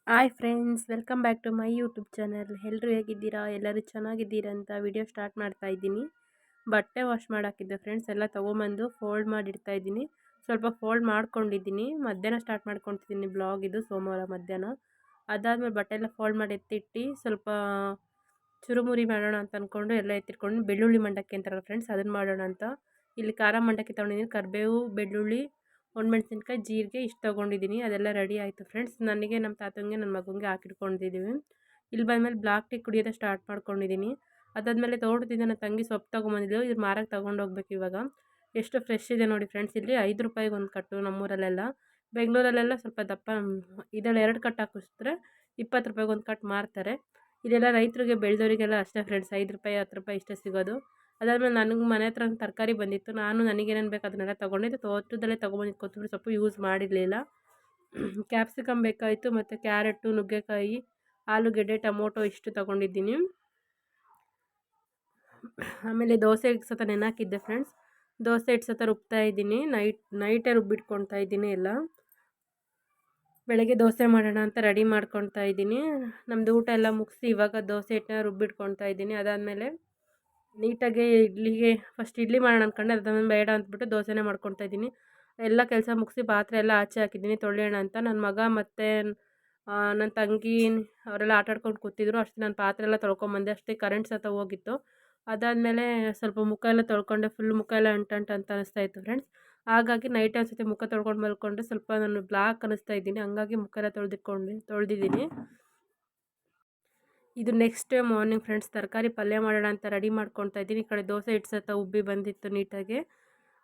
Hi friends, welcome back to my YouTube channel. ಎಲ್ಲರೂ ಹೇಗಿದ್ದೀರಾ? ಎಲ್ಲರೂ ಚೆನ್ನಾಗಿದ್ದೀರಾ ಅಂತ ವಿಡಿಯೋ ಸ್ಟಾರ್ಟ್ ಮಾಡ್ತಾ ಇದ್ದೀನಿ. ಬಟ್ಟೆ ವಾಶ್ ಮಾಡಾಕಿದ್ದೆ ಫ್ರೆಂಡ್ಸ್, ಎಲ್ಲ ತೊಗೊಂಬಂದು ಫೋಲ್ಡ್ ಮಾಡಿ ಇಡ್ತಾ ಇದ್ದೀನಿ. ಸ್ವಲ್ಪ ಫೋಲ್ಡ್ ಮಾಡ್ಕೊಂಡಿದ್ದೀನಿ. ಮಧ್ಯಾಹ್ನ ಸ್ಟಾರ್ಟ್ ಮಾಡ್ಕೊತಿದ್ದೀನಿ ಬ್ಲಾಗ್. ಇದು ಸೋಮವಾರ ಮಧ್ಯಾಹ್ನ. ಅದಾದಮೇಲೆ ಬಟ್ಟೆ ಎಲ್ಲ ಫೋಲ್ಡ್ ಮಾಡಿ ಎತ್ತಿಟ್ಟು ಸ್ವಲ್ಪ ಚುರುಮುರಿ ಮಾಡೋಣ ಅಂತ ಅಂದ್ಕೊಂಡು ಎಲ್ಲ ಎತ್ತಿಟ್ಕೊಂಡು ಬೆಳ್ಳುಳ್ಳಿ ಮಂಡಕ್ಕಿ ಅಂತಾರಲ್ಲ ಫ್ರೆಂಡ್ಸ್, ಅದನ್ನು ಮಾಡೋಣ ಅಂತ. ಇಲ್ಲಿ ಖಾರ ಮಂಡಕ್ಕಿ ತೊಗೊಂಡಿದ್ದೀನಿ. ಕರಿಬೇವು, ಬೆಳ್ಳುಳ್ಳಿ, ಒಣಮೆಣ್ಸಿನ್ಕಾಯಿ, ಜೀರಿಗೆ ಇಷ್ಟು ತೊಗೊಂಡಿದ್ದೀನಿ. ಅದೆಲ್ಲ ರೆಡಿ ಆಯಿತು ಫ್ರೆಂಡ್ಸ್. ನನಗೆ, ನಮ್ಮ ತಾತಂಗೆ, ನನ್ನ ಮಗನಿಗೆ ಹಾಕಿಟ್ಕೊಂಡಿದ್ದೀವಿ. ಇಲ್ಲಿ ಬಂದಮೇಲೆ ಬ್ಲಾಕ್ ಟೀ ಕುಡಿಯೋದೇ ಸ್ಟಾರ್ಟ್ ಮಾಡ್ಕೊಂಡಿದ್ದೀನಿ. ಅದಾದಮೇಲೆ ತೋಟದಿಂದ ನನ್ನ ತಂಗಿ ಸೊಪ್ಪು ತೊಗೊಂಬಂದಿದ್ದು. ಇದು ಮಾರಕ್ಕೆ ತೊಗೊಂಡೋಗ್ಬೇಕು ಇವಾಗ. ಎಷ್ಟು ಫ್ರೆಶ್ ಇದೆ ನೋಡಿ ಫ್ರೆಂಡ್ಸ್. ಇಲ್ಲಿ 5 ರೂಪಾಯಿಗೆ ಒಂದು ಕಟ್ಟು. ನಮ್ಮೂರಲ್ಲೆಲ್ಲ, ಬೆಂಗಳೂರಲ್ಲೆಲ್ಲ ಸ್ವಲ್ಪ ದಪ್ಪ ಇದರಲ್ಲಿ 2 ಕಟ್ಟು ಹಾಕಿಸಿದ್ರೆ 20 ರೂಪಾಯಿಗೆ ಒಂದು ಕಟ್ಟು ಮಾರ್ತಾರೆ. ಇದೆಲ್ಲ ರೈತರಿಗೆ ಬೆಳೆದವರಿಗೆಲ್ಲ ಅಷ್ಟೇ ಫ್ರೆಂಡ್ಸ್, 5 ರೂಪಾಯಿ 10 ರೂಪಾಯಿ ಇಷ್ಟೇ ಸಿಗೋದು. ಅದಾದಮೇಲೆ ನನಗೆ ಮನೆ ಹತ್ರ ತರಕಾರಿ ಬಂದಿತ್ತು. ನಾನು ನನಗೇನೇನು ಬೇಕು ಅದನ್ನೆಲ್ಲ ತೊಗೊಂಡಿದ್ದು. ತೋಟದಲ್ಲೇ ತೊಗೊಂಬಂದಿದ್ದು ಕೊತ್ತಂಬರಿ ಸೊಪ್ಪು ಯೂಸ್ ಮಾಡಿರಲಿಲ್ಲ. ಕ್ಯಾಪ್ಸಿಕಮ್ ಬೇಕಾಯಿತು, ಮತ್ತು ಕ್ಯಾರೆಟು, ನುಗ್ಗೆಕಾಯಿ, ಆಲೂಗೆಡ್ಡೆ, ಟೊಮೊಟೊ ಇಷ್ಟು ತೊಗೊಂಡಿದ್ದೀನಿ. ಆಮೇಲೆ ದೋಸೆ ಸತ ನೆನಾಕಿದ್ದೆ ಫ್ರೆಂಡ್ಸ್. ದೋಸೆ ಹಿಟ್ಟು ಸತ ರುಬ್ತಾ ಇದ್ದೀನಿ. ನೈಟೇ ರುಬ್ಬಿಟ್ಕೊಳ್ತಾ ಇದ್ದೀನಿ ಎಲ್ಲ. ಬೆಳಗ್ಗೆ ದೋಸೆ ಮಾಡೋಣ ಅಂತ ರೆಡಿ ಮಾಡ್ಕೊಳ್ತಾ ಇದ್ದೀನಿ. ನಮ್ಮದು ಊಟ ಎಲ್ಲ ಮುಗಿಸಿ ಇವಾಗ ದೋಸೆ ಹಿಟ್ಟನ್ನ ರುಬ್ಬಿಟ್ಕೊಳ್ತಾ ಇದ್ದೀನಿ. ಅದಾದಮೇಲೆ ನೀಟಾಗಿ ಇಡ್ಲಿಗೆ ಫಸ್ಟ್ ಇಡ್ಲಿ ಮಾಡೋಣ ಅಂದ್ಕೊಂಡೆ. ಅದಾದ್ಮೇಲೆ ಬೇಡ ಅಂದ್ಬಿಟ್ಟು ದೋಸೆನೇ ಮಾಡ್ಕೊಳ್ತಾ ಇದ್ದೀನಿ. ಎಲ್ಲ ಕೆಲಸ ಮುಗಿಸಿ ಪಾತ್ರೆ ಎಲ್ಲ ಆಚೆ ಹಾಕಿದ್ದೀನಿ ತೊಳೆಯೋಣ ಅಂತ. ನನ್ನ ಮಗ ಮತ್ತು ನನ್ನ ತಂಗಿ ಅವರೆಲ್ಲ ಆಟ ಆಡ್ಕೊಂಡು ಕೂತಿದ್ರು. ಅಷ್ಟು ನಾನು ಪಾತ್ರೆ ಎಲ್ಲ ತೊಳ್ಕೊಂಬಂದೆ. ಅಷ್ಟೇ ಕರೆಂಟ್ ಸತ ಹೋಗಿತ್ತು. ಅದಾದಮೇಲೆ ಸ್ವಲ್ಪ ಮುಖ ಎಲ್ಲ ತೊಳ್ಕೊಂಡೆ. ಫುಲ್ ಮುಖ ಎಲ್ಲ ಅಂಟಂಟು ಅಂತ ಅನಿಸ್ತಾ ಇತ್ತು ಫ್ರೆಂಡ್ಸ್. ಹಾಗಾಗಿ ನೈಟ್ ಅನಿಸುತ್ತೆ ಮುಖ ತೊಳ್ಕೊಂಡು ಮಲ್ಕೊಂಡ್ರೆ ಸ್ವಲ್ಪ ನಾನು ಬ್ಲಾಕ್ ಅನ್ನಿಸ್ತಾ ಇದ್ದೀನಿ. ಹಂಗಾಗಿ ಮುಖ ಎಲ್ಲ ತೊಳೆದಿದ್ದೀನಿ. ಇದು ನೆಕ್ಸ್ಟ್ ಡೇ ಮಾರ್ನಿಂಗ್ ಫ್ರೆಂಡ್ಸ್. ತರಕಾರಿ ಪಲ್ಯ ಮಾಡೋಣ ಅಂತ ರೆಡಿ ಮಾಡ್ಕೊಳ್ತಾ ಇದ್ದೀನಿ. ಈ ಕಡೆ ದೋಸೆ ಹಿಟ್ಟು ಸತ ಉಬ್ಬಿ ಬಂದಿತ್ತು ನೀಟಾಗಿ.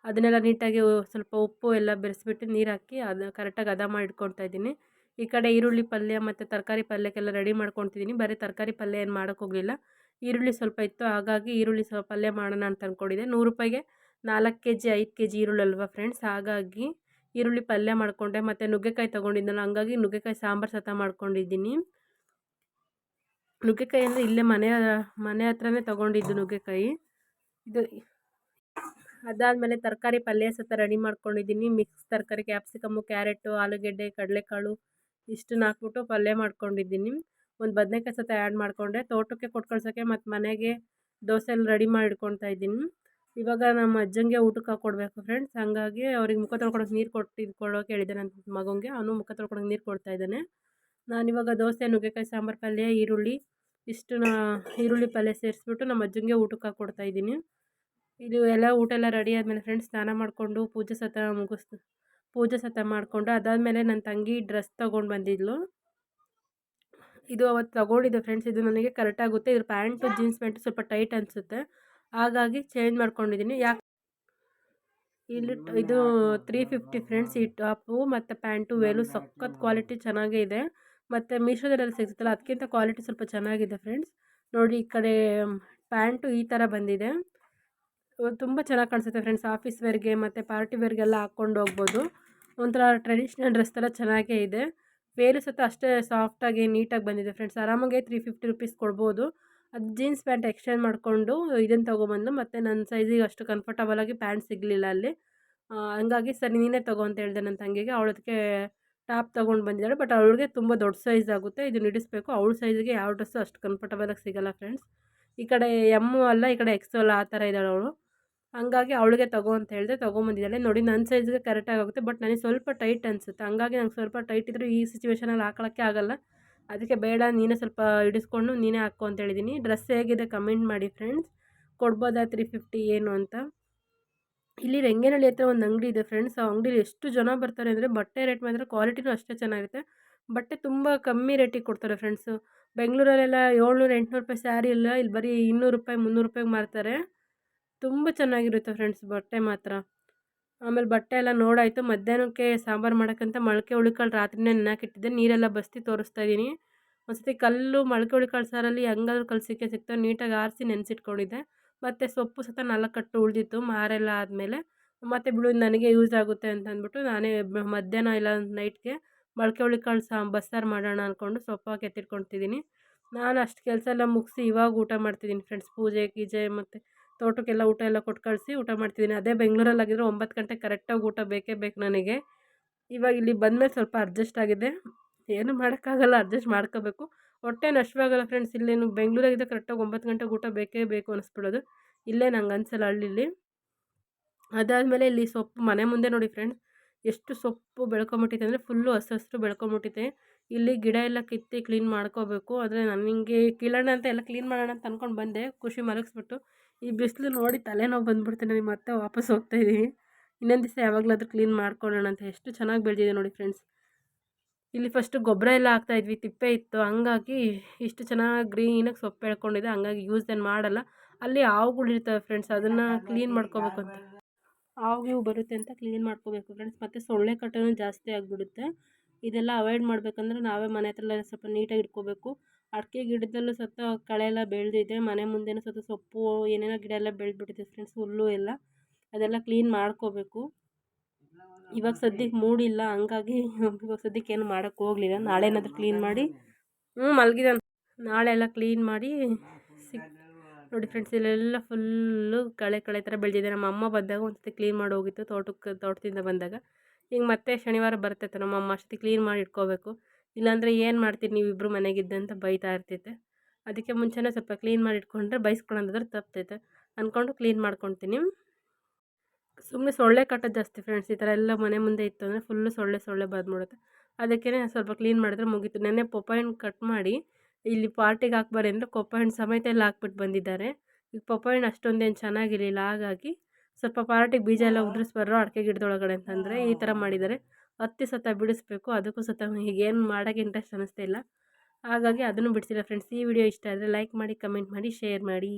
ಅದನ್ನೆಲ್ಲ ನೀಟಾಗಿ ಸ್ವಲ್ಪ ಉಪ್ಪು ಎಲ್ಲ ಬೆರೆಸ್ಬಿಟ್ಟು ನೀರು ಹಾಕಿ ಅದು ಕರೆಕ್ಟಾಗಿ ಹದ ಮಾಡಿ ಇಟ್ಕೊಳ್ತಾ ಇದ್ದೀನಿ. ಈ ಕಡೆ ಈರುಳ್ಳಿ ಪಲ್ಯ ಮತ್ತು ತರಕಾರಿ ಪಲ್ಯಕ್ಕೆಲ್ಲ ರೆಡಿ ಮಾಡ್ಕೊತಿದ್ದೀನಿ. ಬರೀ ತರಕಾರಿ ಪಲ್ಯ ಏನು ಮಾಡೋಕ್ಕೋಗಲಿಲ್ಲ. ಈರುಳ್ಳಿ ಸ್ವಲ್ಪ ಇತ್ತು, ಹಾಗಾಗಿ ಈರುಳ್ಳಿ ಸ್ವಲ್ಪ ಪಲ್ಯ ಮಾಡೋಣ ಅಂತ ಅಂದ್ಕೊಂಡಿದ್ದೆ. 100 ರೂಪಾಯಿಗೆ 4 ಕೆಜಿ 5 ಕೆಜಿ ಈರುಳ್ಳಿ ಅಲ್ವಾ ಫ್ರೆಂಡ್ಸ್. ಹಾಗಾಗಿ ಈರುಳ್ಳಿ ಪಲ್ಯ ಮಾಡಿಕೊಂಡೆ. ಮತ್ತು ನುಗ್ಗೆಕಾಯಿ ತೊಗೊಂಡಿದ್ದಲ್ಲ, ಹಂಗಾಗಿ ನುಗ್ಗೆಕಾಯಿ ಸಾಂಬಾರು ಸತ ಮಾಡ್ಕೊಂಡಿದ್ದೀನಿ. ನುಗ್ಗೆಕಾಯಿ ಅಂದರೆ ಇಲ್ಲೇ ಮನೆ ಹತ್ರನೇ ತೊಗೊಂಡಿದ್ದು ನುಗ್ಗೆಕಾಯಿ ಇದು. ಅದಾದಮೇಲೆ ತರಕಾರಿ ಪಲ್ಯ ಸತ ರೆಡಿ ಮಾಡ್ಕೊಂಡಿದ್ದೀನಿ. ಮಿಕ್ಸ್ ತರಕಾರಿ ಕ್ಯಾಪ್ಸಿಕಮ್ಮು, ಕ್ಯಾರೆಟು, ಆಲೂಗೆಡ್ಡೆ, ಕಡಲೆಕಾಳು ಇಷ್ಟನ್ನ ಹಾಕ್ಬಿಟ್ಟು ಪಲ್ಯ ಮಾಡ್ಕೊಂಡಿದ್ದೀನಿ. ಒಂದು ಬದನೇಕಾಯಿ ಸತ ಆ್ಯಡ್ ಮಾಡಿಕೊಂಡೆ. ತೋಟಕ್ಕೆ ಕೊಟ್ಟು ಕಳ್ಸೋಕ್ಕೆ ಮತ್ತು ಮನೆಗೆ ದೋಸೆ ಎಲ್ಲ ರೆಡಿ ಮಾಡಿ ಇಟ್ಕೊಳ್ತಾ ಇದ್ದೀನಿ. ಇವಾಗ ನಮ್ಮ ಅಜ್ಜಂಗೆ ಊಟಕ್ಕೆ ಹಾಕ್ಕೊಡ್ಬೇಕು ಫ್ರೆಂಡ್ಸ್. ಹಾಗಾಗಿ ಅವ್ರಿಗೆ ಮುಖ ತೊಳ್ಕೊಳಕ್ಕೆ ನೀರು ಕೊಡೋಕೆ ಹೇಳಿದ್ದೆ ನನ್ನ ಮಗನಿಗೆ. ಅವನು ಮುಖ ತೊಳ್ಕೊಳಕ್ಕೆ ನೀರು ಕೊಡ್ತಾ ಇದ್ದಾನೆ. ನಾನಿವಾಗ ದೋಸೆ, ನುಗ್ಗೆಕಾಯಿ ಸಾಂಬಾರು ಪಲ್ಯ, ಈರುಳ್ಳಿ ಪಲ್ಯ ಸೇರಿಸ್ಬಿಟ್ಟು ನಮ್ಮ ಅಜ್ಜಂಗೆ ಊಟಕ್ಕೆ ಹಾಕ್ಕೊಡ್ತಾ ಇದ್ದೀನಿ. ಇದು ಎಲ್ಲ ಊಟ ಎಲ್ಲ ರೆಡಿ ಆದಮೇಲೆ ಫ್ರೆಂಡ್ಸ್ ಸ್ನಾನ ಮಾಡಿಕೊಂಡು ಪೂಜೆ ಸತ ಮಾಡಿಕೊಂಡು ಅದಾದಮೇಲೆ ನನ್ನ ತಂಗಿ ಡ್ರೆಸ್ ತೊಗೊಂಡು ಬಂದಿದ್ಲು. ಇದು ಅವತ್ತು ತೊಗೊಂಡಿದ್ದೆ ಫ್ರೆಂಡ್ಸ್. ಇದು ನನಗೆ ಕರೆಕ್ಟ್ ಆಗುತ್ತೆ. ಇದ್ರ ಪ್ಯಾಂಟು, ಜೀನ್ಸ್ ಪ್ಯಾಂಟು ಸ್ವಲ್ಪ ಟೈಟ್ ಅನಿಸುತ್ತೆ, ಹಾಗಾಗಿ ಚೇಂಜ್ ಮಾಡ್ಕೊಂಡಿದ್ದೀನಿ. ಇದು 350 ಫ್ರೆಂಡ್ಸ್. ಈ ಟಾಪು ಮತ್ತು ಪ್ಯಾಂಟು ವೇಲು ಸಖತ್ ಕ್ವಾಲಿಟಿ ಚೆನ್ನಾಗೇ ಇದೆ. ಮತ್ತು ಮೀಶೋದಲ್ಲೆಲ್ಲ ಸಿಗುತ್ತಲ್ಲ, ಅದಕ್ಕಿಂತ ಕ್ವಾಲಿಟಿ ಸ್ವಲ್ಪ ಚೆನ್ನಾಗಿದೆ ಫ್ರೆಂಡ್ಸ್. ನೋಡಿ, ಈ ಕಡೆ ಪ್ಯಾಂಟು ಈ ಥರ ಬಂದಿದೆ. ತುಂಬ ಚೆನ್ನಾಗಿ ಕಾಣಿಸುತ್ತೆ ಫ್ರೆಂಡ್ಸ್. ಆಫೀಸ್ ವೇರ್ಗೆ ಮತ್ತು ಪಾರ್ಟಿ ವೇರ್ಗೆಲ್ಲ ಹಾಕ್ಕೊಂಡು ಹೋಗ್ಬೋದು. ಒಂಥರ ಟ್ರೆಡಿಷ್ನಲ್ ಡ್ರೆಸ್ ಥರ ಚೆನ್ನಾಗೇ ಇದೆ. ವೇಲು ಸತ ಅಷ್ಟೇ ಸಾಫ್ಟಾಗಿ ನೀಟಾಗಿ ಬಂದಿದೆ ಫ್ರೆಂಡ್ಸ್. ಆರಾಮಾಗೆ 350 ರುಪೀಸ್ ಕೊಡ್ಬೋದು. ಅದು ಜೀನ್ಸ್ ಪ್ಯಾಂಟ್ ಎಕ್ಸ್ಚೇಂಜ್ ಮಾಡಿಕೊಂಡು ಇದನ್ನು ತೊಗೊಬಂದು, ಮತ್ತು ನನ್ನ ಸೈಜಿಗೆ ಅಷ್ಟು ಕಂಫರ್ಟಬಲಾಗಿ ಪ್ಯಾಂಟ್ ಸಿಗಲಿಲ್ಲ ಅಲ್ಲಿ. ಹಂಗಾಗಿ ಸರಿ ನೀನೇ ತೊಗೊ ಅಂತ ಹೇಳಿದೆ ನನ್ನ ತಂಗಿಗೆ. ಅವಳದಕ್ಕೆ ಟಾಪ್ ತೊಗೊಂಡು ಬಂದಿದ್ದಾಳೆ. ಬಟ್ ಅವಳಿಗೆ ತುಂಬ ದೊಡ್ಡ ಸೈಜ್ ಆಗುತ್ತೆ. ಇದನ್ನು ಇಡಿಸ್ಬೇಕು. ಅವಳ ಸೈಜಿಗೆ ಯಾವ ಡ್ರೆಸ್ಸು ಅಷ್ಟು ಕಂಫರ್ಟಬಲಾಗಿ ಸಿಗೋಲ್ಲ ಫ್ರೆಂಡ್ಸ್. ಈ ಕಡೆ ಎಮ್ಮು ಅಲ್ಲ, ಈ ಕಡೆ ಎಕ್ಸೆಲ್ ಆ ಥರ ಇದ್ದಾಳೆ ಅವಳು. ಹಂಗಾಗಿ ಅವಳಿಗೆ ತೊಗೊ ಅಂತ ಹೇಳಿದೆ, ತೊಗೊಂಬಂದಿದ್ದಾಳೆ. ನೋಡಿ, ನನ್ನ ಸೈಜ್ಗೆ ಕರೆಕ್ಟಾಗಿ ಆಗುತ್ತೆ. ಬಟ್ ನನಗೆ ಸ್ವಲ್ಪ ಟೈಟ್ ಅನಿಸುತ್ತೆ. ಹಂಗಾಗಿ ನಂಗೆ ಸ್ವಲ್ಪ ಟೈಟ್ ಇದ್ದರೂ ಈ ಸಿಚುವೇಷನಲ್ಲಿ ಹಾಕೊಳ್ಳೋಕ್ಕೆ ಆಗೋಲ್ಲ. ಅದಕ್ಕೆ ಬೇಡ, ನೀನೇ ಸ್ವಲ್ಪ ಇಡಿಸ್ಕೊಂಡು ನೀನೇ ಹಾಕ್ಕೋ ಅಂತ ಹೇಳಿದ್ದೀನಿ. ಡ್ರೆಸ್ ಹೇಗಿದೆ ಕಮೆಂಟ್ ಮಾಡಿ ಫ್ರೆಂಡ್ಸ್. ಕೊಡ್ಬೋದಾ 350 ಏನು ಅಂತ. ಇಲ್ಲಿ ರಂಗೇನಹಳ್ಳಿ ಹತ್ರ ಒಂದು ಅಂಗಡಿ ಇದೆ ಫ್ರೆಂಡ್ಸ್. ಆ ಅಂಗಡಿಲಿ ಎಷ್ಟು ಜನ ಬರ್ತಾರೆ ಅಂದರೆ ಬಟ್ಟೆ ರೇಟ್ ಮಾತ್ರ ಕ್ವಾಲಿಟಿನೂ ಅಷ್ಟೇ ಚೆನ್ನಾಗಿರುತ್ತೆ. ಬಟ್ಟೆ ತುಂಬ ಕಮ್ಮಿ ರೇಟಿಗೆ ಕೊಡ್ತಾರೆ ಫ್ರೆಂಡ್ಸು. ಬೆಂಗಳೂರಲ್ಲೆಲ್ಲ 700-800 ರೂಪಾಯಿ ಸ್ಯಾರಿ ಇಲ್ಲ, ಇಲ್ಲಿ ಬರೀ 200 ರೂಪಾಯಿ 300 ರೂಪಾಯಿಗೆ ಮಾರ್ತಾರೆ. ತುಂಬ ಚೆನ್ನಾಗಿರುತ್ತೆ ಫ್ರೆಂಡ್ಸ್ ಬಟ್ಟೆ ಮಾತ್ರ. ಆಮೇಲೆ ಬಟ್ಟೆ ಎಲ್ಲ ನೋಡಾಯಿತು. ಮಧ್ಯಾಹ್ನಕ್ಕೆ ಸಾಂಬಾರು ಮಾಡೋಕ್ಕಂತ ಮೊಳಕೆ ಹುಳಿಕಾಳು ರಾತ್ರಿನೇ ನೆನೆಹಾಕಿಟ್ಟಿದ್ದೆ. ನೀರೆಲ್ಲ ಬಸ್ತಿ ತೋರಿಸ್ತಾ ಇದ್ದೀನಿ. ಒಂದ್ಸತಿ ಮೊಳಕೆ ಹುಳಿಕಾಳು ಸಾರಲ್ಲಿ ಹೆಂಗಾದ್ರೂ ಕಲ್ಲು ಸಿಗ್ತವೆ. ನೀಟಾಗಿ ಆರಿಸಿ ನೆನೆಸಿಟ್ಕೊಂಡಿದ್ದೆ. ಮತ್ತು ಸೊಪ್ಪು ಸತ 4 ಕಟ್ಟು ಉಳಿದಿತ್ತು ಮಾರೆಲ್ಲ ಆದಮೇಲೆ. ಮತ್ತು ಬಿಡು, ನನಗೆ ಯೂಸ್ ಆಗುತ್ತೆ ಅಂತ ಅಂದ್ಬಿಟ್ಟು ನಾನೇ ಮಧ್ಯಾಹ್ನ ಇಲ್ಲ ನೈಟ್ಗೆ ಮೊಳಕೆ ಹುಳಿಕಾಳು ಬಸ್ಸಾರು ಮಾಡೋಣ ಅಂದ್ಕೊಂಡು ಸೊಪ್ಪು ಹಾಕಿ ಎತ್ತಿಟ್ಕೊಳ್ತಿದ್ದೀನಿ. ನಾನು ಅಷ್ಟು ಕೆಲಸ ಎಲ್ಲ ಮುಗಿಸಿ ಇವಾಗ ಊಟ ಮಾಡ್ತಿದ್ದೀನಿ ಫ್ರೆಂಡ್ಸ್. ಪೂಜೆ ಗೀಜೆ ಮತ್ತು ತೋಟಕ್ಕೆಲ್ಲ ಊಟ ಎಲ್ಲ ಕೊಟ್ಟು ಕಳಿಸಿ ಊಟ ಮಾಡ್ತಿದ್ದೀನಿ. ಅದೇ ಬೆಂಗಳೂರಲ್ಲಾಗಿದ್ದರೆ 9 ಗಂಟೆಗೆ ಕರೆಕ್ಟಾಗಿ ಊಟ ಬೇಕೇ ಬೇಕು ನನಗೆ. ಇವಾಗ ಇಲ್ಲಿ ಬಂದಮೇಲೆ ಸ್ವಲ್ಪ ಅಡ್ಜಸ್ಟ್ ಆಗಿದೆ. ಏನು ಮಾಡೋಕ್ಕಾಗಲ್ಲ, ಅಡ್ಜಸ್ಟ್ ಮಾಡ್ಕೋಬೇಕು. ಹೊಟ್ಟೆನು ಹಶ್ವಾಗಲ್ಲ ಫ್ರೆಂಡ್ಸ್. ಇಲ್ಲೇನು ಬೆಂಗಳೂರಾಗಿದ್ದರೆ ಕರೆಕ್ಟಾಗಿ 9 ಗಂಟೆಗೆ ಊಟ ಬೇಕೇ ಬೇಕು ಅನಿಸ್ಬಿಡೋದು. ಇಲ್ಲೇ ನಂಗೆ ಅನ್ಸಲ್ಲ ಹಳ್ಳೀಲಿ. ಅದಾದಮೇಲೆ ಇಲ್ಲಿ ಸೊಪ್ಪು ಮನೆ ಮುಂದೆ ನೋಡಿ ಫ್ರೆಂಡ್ಸ್, ಎಷ್ಟು ಸೊಪ್ಪು ಬೆಳ್ಕೊಂಬಿಟ್ಟಿದೆ ಅಂದರೆ ಫುಲ್ಲು ಹಸ್ರು ಬೆಳ್ಕೊಂಬಿಟ್ಟಿದೆ. ಇಲ್ಲಿ ಗಿಡ ಎಲ್ಲ ಕಿತ್ತು ಕ್ಲೀನ್ ಮಾಡ್ಕೋಬೇಕು. ಆದರೆ ನನಗೆ ಕೀಳೋಣ ಅಂತ ಎಲ್ಲ ಕ್ಲೀನ್ ಮಾಡೋಣ ಅಂತ ಅಂದ್ಕೊಂಡು ಬಂದೆ, ಖುಷಿ ಮಲಗಿಸ್ಬಿಟ್ಟು. ಈ ಬಿಸಿಲು ನೋಡಿ ತಲೆನೋವು ಬಂದುಬಿಡ್ತು ನನಗೆ. ಮತ್ತೆ ವಾಪಸ್ ಹೋಗ್ತಾಯಿದ್ದೀನಿ. ಇನ್ನೊಂದು ದಿವಸ ಯಾವಾಗಲಾದ್ರೂ ಕ್ಲೀನ್ ಮಾಡ್ಕೊಳ್ಳೋಣ ಅಂತ. ಎಷ್ಟು ಚೆನ್ನಾಗಿ ಬೆಳೆದಿದೆ ನೋಡಿ ಫ್ರೆಂಡ್ಸ್. ಇಲ್ಲಿ ಫಸ್ಟು ಗೊಬ್ಬರ ಎಲ್ಲ ಹಾಕ್ತಾಯಿದ್ವಿ, ತಿಪ್ಪೆ ಇತ್ತು, ಹಂಗಾಗಿ ಇಷ್ಟು ಚೆನ್ನಾಗಿ ಗ್ರೀನಾಗಿ ಸೊಪ್ಪು ಬೆಳ್ಕೊಂಡಿದೆ. ಹಂಗಾಗಿ ಯೂಸ್ ಏನು ಮಾಡಲ್ಲ. ಅಲ್ಲಿ ಹಾವುಗಳಿರ್ತವೆ ಫ್ರೆಂಡ್ಸ್, ಅದನ್ನು ಕ್ಲೀನ್ ಮಾಡ್ಕೋಬೇಕು ಅಂತ. ಹಾವು ಬರುತ್ತೆ ಅಂತ ಕ್ಲೀನ್ ಮಾಡ್ಕೋಬೇಕು ಫ್ರೆಂಡ್ಸ್. ಮತ್ತು ಸೊಳ್ಳೆ ಕಾಟನೂ ಜಾಸ್ತಿ ಆಗಿಬಿಡುತ್ತೆ. ಇದೆಲ್ಲ ಅವಾಯ್ಡ್ ಮಾಡಬೇಕಂದ್ರೆ ನಾವೇ ಮನೆ ಹತ್ರ ಎಲ್ಲ ಸ್ವಲ್ಪ ನೀಟಾಗಿ ಇಟ್ಕೋಬೇಕು. ಅಡಿಕೆ ಗಿಡದಲ್ಲೂ ಸತ್ತ ಕಳೆ ಎಲ್ಲ ಬೆಳೆದಿದೆ. ಮನೆ ಮುಂದೆನೂ ಸತ್ತ ಸೊಪ್ಪು ಏನೇನೋ ಗಿಡ ಎಲ್ಲ ಬೆಳೆದ್ಬಿಟ್ಟಿದೆ ಫ್ರೆಂಡ್ಸ್, ಹುಲ್ಲು ಎಲ್ಲ. ಅದೆಲ್ಲ ಕ್ಲೀನ್ ಮಾಡ್ಕೋಬೇಕು. ಇವಾಗ ಸದ್ಯಕ್ಕೆ ಮೂಡಿಲ್ಲ, ಹಂಗಾಗಿ ಇವಾಗ ಸದ್ಯಕ್ಕೆ ಏನು ಮಾಡೋಕ್ಕೆ ಹೋಗಲಿಲ್ಲ. ನಾಳೆ ಏನಾದರೂ ಕ್ಲೀನ್ ಮಾಡಿ ಮಲಗಿದಾನೆ. ನಾಳೆ ಎಲ್ಲ ಕ್ಲೀನ್ ಮಾಡಿ ನೋಡಿ ಫ್ರೆಂಡ್ಸ್, ಇಲ್ಲೆಲ್ಲ ಫುಲ್ಲು ಕಳೆ ಥರ ಬೆಳೆದಿದೆ. ನಮ್ಮ ಅಮ್ಮ ಬಂದಾಗ ಒಂದ್ಸತಿ ಕ್ಲೀನ್ ಮಾಡಿ ಹೋಗಿತ್ತು, ತೋಟದಿಂದ ಬಂದಾಗ. ಈಗ ಮತ್ತೆ ಶನಿವಾರ ಬರ್ತೈತೆ, ನಮ್ಮ ಅಮ್ಮ ಅಷ್ಟೊತ್ತಿ ಕ್ಲೀನ್ ಮಾಡಿ ಇಟ್ಕೋಬೇಕು. ಇಲ್ಲಾಂದರೆ ಏನು ಮಾಡ್ತೀರಿ ನೀವಿಬ್ಬರು ಮನೆಗಿದ್ದೆ ಅಂತ ಬೈತಾ ಇರ್ತೈತೆ. ಅದಕ್ಕೆ ಮುಂಚೆನೇ ಸ್ವಲ್ಪ ಕ್ಲೀನ್ ಮಾಡಿ ಇಟ್ಕೊಂಡ್ರೆ ಬೈಸ್ಕೊಳ್ಳೋದಾದ್ರೆ ತಪ್ತೈತೆ ಅಂದ್ಕೊಂಡು ಕ್ಲೀನ್ ಮಾಡ್ಕೊತೀನಿ. ಸುಮ್ಮನೆ ಸೊಳ್ಳೆ ಕಾಟ ಜಾಸ್ತಿ ಫ್ರೆಂಡ್ಸ್. ಈ ಥರ ಎಲ್ಲ ಮನೆ ಮುಂದೆ ಇತ್ತು ಅಂದರೆ ಫುಲ್ಲು ಸೊಳ್ಳೆ ಬಂದ್ಬಿಡುತ್ತೆ. ಅದಕ್ಕೇ ಸ್ವಲ್ಪ ಕ್ಲೀನ್ ಮಾಡಿದ್ರೆ ಮುಗೀತು. ನೆನ್ನೆ ಪಪ್ಪಾಯ ಹಣ್ಣು ಕಟ್ ಮಾಡಿ ಇಲ್ಲಿ ಪಾರ್ಟಿಗೆ ಹಾಕ್ಬಾರೆ ಅಂದರೆ ಪಪ್ಪಾಯ ಹಣ್ಣು ಸಮೇತ ಎಲ್ಲ ಹಾಕ್ಬಿಟ್ಟು ಬಂದಿದ್ದಾರೆ. ಈಗ ಪಪ್ಪಾಯ ಹಣ್ಣು ಅಷ್ಟೊಂದೇನು ಚೆನ್ನಾಗಿರಲಿಲ್ಲ, ಹಾಗಾಗಿ ಸ್ವಲ್ಪ ಪಾರ್ಟಿಗೆ ಬೀಜ ಎಲ್ಲ ಉದುರಿಸ್ಬಾರೋ ಅಡಿಕೆ ಗಿಡದೊಳಗಡೆ ಅಂತಂದರೆ ಈ ಥರ ಮಾಡಿದ್ದಾರೆ. ಹತ್ತಿ ಸತ ಬಿಡಿಸ್ಬೇಕು, ಅದಕ್ಕೂ ಸತ ಈಗೇನು ಮಾಡೋಕ್ಕೆ ಇಂಟ್ರೆಸ್ಟ್ ಅನ್ನಿಸ್ತಾ ಇಲ್ಲ. ಹಾಗಾಗಿ ಅದನ್ನು ಬಿಡಿಸಿಲ್ಲ ಫ್ರೆಂಡ್ಸ್. ಈ ವಿಡಿಯೋ ಇಷ್ಟ ಆದರೆ ಲೈಕ್ ಮಾಡಿ, ಕಮೆಂಟ್ ಮಾಡಿ, ಶೇರ್ ಮಾಡಿ.